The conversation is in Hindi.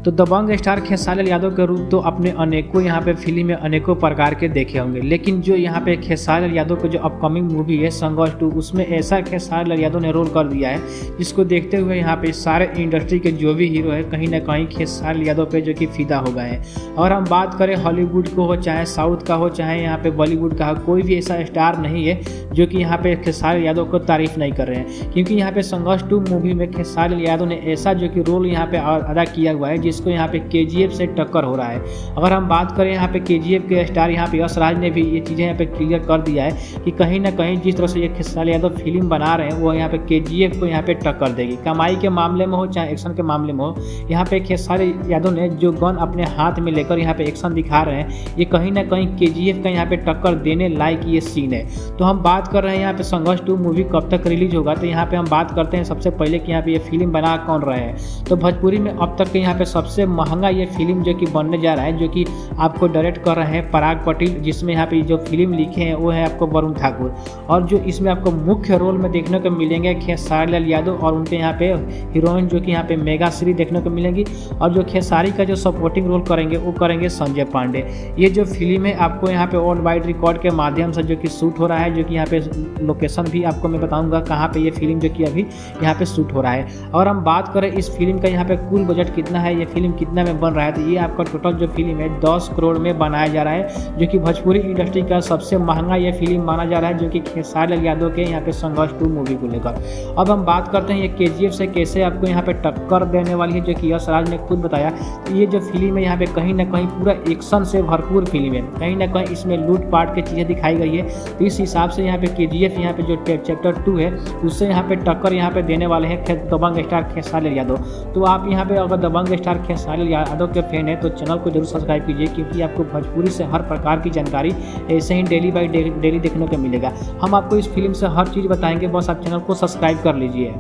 तो दबंग स्टार खेसारी लाल यादव के रूप तो अपने अनेकों यहाँ पे फिल्म में अनेकों प्रकार के देखे होंगे, लेकिन जो यहाँ पे खेसारी लाल यादव का जो अपकमिंग मूवी है संघर्ष 2, उसमें ऐसा खेसारी लाल यादव ने रोल कर दिया है जिसको देखते हुए यहाँ पे सारे इंडस्ट्री के जो भी हीरो है कहीं ना कहीं खेसारी लाल यादव पे जो कि फिदा हो गए हैं। और हम बात करें हॉलीवुड को हो, चाहे साउथ का हो, चाहे यहाँ पे बॉलीवुड का हो, कोई भी ऐसा स्टार नहीं है जो कि यहाँ पे खेसारी लाल यादव को तारीफ नहीं कर रहे हैं, क्योंकि यहाँ पे संघर्ष 2 मूवी में खेसारी लाल यादव ने ऐसा जो कि रोल यहाँ पे अदा किया हुआ है जिसको यहाँ पे KGF से टक्कर हो रहा है। अगर हम बात करें यहाँ पे KGF के स्टार यहाँ पे यश राज ने भी ये चीज़ें यहाँ पे क्लियर कर दिया है कि कहीं ना कहीं जिस तरह से ये खेसारी लाल यादव फिल्म बना रहे हैं वो यहाँ पे KGF को यहाँ पे टक्कर देगी। कमाई के मामले में हो चाहे एक्शन के मामले में हो, यहाँ पे खेसारी यादव ने जो गन अपने हाथ में लेकर यहाँ पे एक्शन दिखा रहे हैं, ये कहीं ना कहीं KGF का यहाँ पे टक्कर देने लायक ये सीन है। तो हम बात कर रहे हैं यहाँ पे संघर्ष 2 मूवी कब तक रिलीज होगा, तो यहाँ पे हम बात करते हैं सबसे पहले कि यहाँ पे ये फिल्म बना कौन रहे हैं। तो भोजपुरी में अब तक के यहाँ पे सबसे महंगा ये फिल्म जो कि बनने जा रहा है, जो कि आपको डायरेक्ट कर रहे हैं पराग पटेल, जिसमें यहाँ पे जो फिल्म लिखे हैं वो है आपको वरुण ठाकुर, और जो इसमें आपको मुख्य रोल में देखने को मिलेंगे खेसारी लाल यादव और उनके यहाँ पे हीरोइन जो कि यहाँ पे मेघाश्री देखने को मिलेंगी, और जो खेसारी का जो सपोर्टिंग रोल करेंगे वो करेंगे संजय पांडे। ये जो फिल्म है आपको यहाँ पे वर्ल्ड वाइड रिकॉर्ड के माध्यम से जो कि शूट हो रहा है, जो कि यहाँ पे लोकेशन भी आपको मैं बताऊंगा कहाँ पे ये फिल्म जो कि अभी यहाँ पे शूट हो रहा है। और हम बात करें इस फिल्म का यहाँ पे कुल बजट कितना है, ये फिल्म कितना में बन रहा है, तो ये आपका टोटल जो फिल्म है 10 करोड़ में बनाया जा रहा है, जो कि भोजपुरी इंडस्ट्री का सबसे महंगा ये फिल्म माना जा रहा है, जो कि खेसारी लाल यादव के यहाँ पे संघर्ष 2 मूवी को लेकर। अब हम बात करते हैं ये KGF से कैसे आपको यहाँ पे टक्कर देने वाली है, जो कि यश राज ने खुद बताया। तो ये जो फिल्म है यहाँ पे कहीं ना कहीं पूरा एक्शन से भरपूर फिल्म है, कहीं ना कहीं इसमें लूट पाट की चीज़ें दिखाई गई है। तो इस हिसाब से यहाँ पे KGF यहाँ पे जो चैप्टर 2 है उससे यहाँ पे टक्कर यहाँ पे देने वाले हैं दबंग स्टार खेसारी लाल यादव। तो आप यहाँ पे अगर दबंग स्टार खेसारी लाल यादव के फैन है तो चैनल को जरूर सब्सक्राइब कीजिए, क्योंकि आपको भोजपुरी से हर प्रकार की जानकारी ऐसे ही डेली बाई डेली देखने को मिलेगा। हम आपको इस फिल्म से हर चीज़ बताएंगे, बस आप चैनल को सब्सक्राइब कर लीजिए।